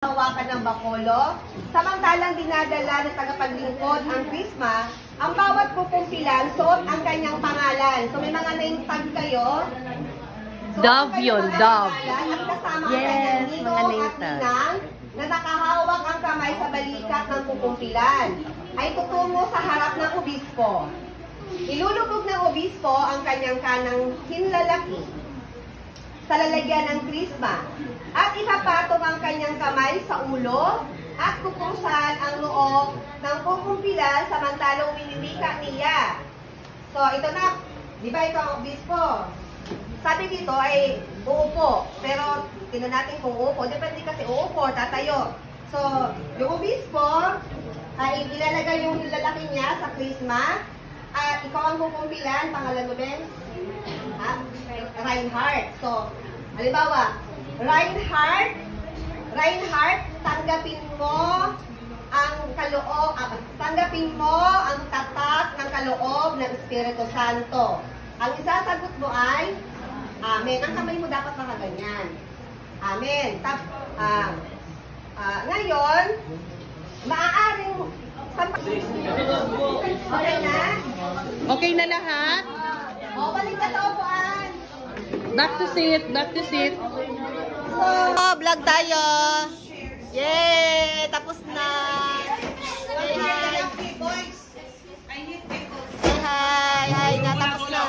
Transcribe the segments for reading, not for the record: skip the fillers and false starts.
hawakan ng Bacolod, samantalang dinadala ng tagapaglingkod ang Krisma, ang bawat pupumpilan, suot ang kanyang pangalan. So may mga name tag kayo. So, Dove yun, Dove. At kasama ang Yes, kanyang mga ninong name at tag. ninang na nakahawak ang kamay sa balikat ng pupumpilan ay tutungo sa harap ng obispo. Ilulubog ng obispo ang kanyang kanang hinlalaki sa lalagyan ng krisma at ipapatong ang kanyang kamay sa ulo at kukusan ang loob ng pupumpilan samantalang winilika niya. So ito na, di ba ito ang obispo? Sabi dito ay uupo, pero tingnan natin kung uupo, depende kasi uupo, tatayo. So yung obispo ay ilalagay yung lalaki niya sa krisma at ikaw ang pupumpilan, pangalan mo din? Reinhardt. So, halimbawa, Reinhardt, tanggapin mo ang kaloob, tanggapin mo ang tatak ng kaloob ng Espiritu Santo. Ang isasagot mo ay, Amen. Ang kamay mo dapat nakaganyan. Amen. Ngayon, maaaring okay na? Okay na lahat? O, balik ka sa upuan. Back to seat, back to seat. So, vlog tayo. Yay! Tapos na. Say hi. Say hi. Hi na, tapos na.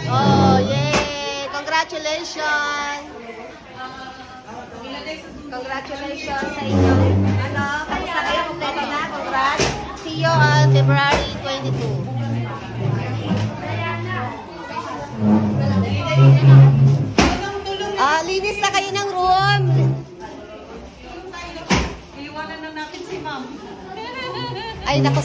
Oh, yay! Congratulations. Congratulations sa inyo. Ano? Tapos na kayo, kompleto na. Congrats. See you on February 22. Linis na kayo ng room. Iiwanan na natin si ma'am. Ay, naku.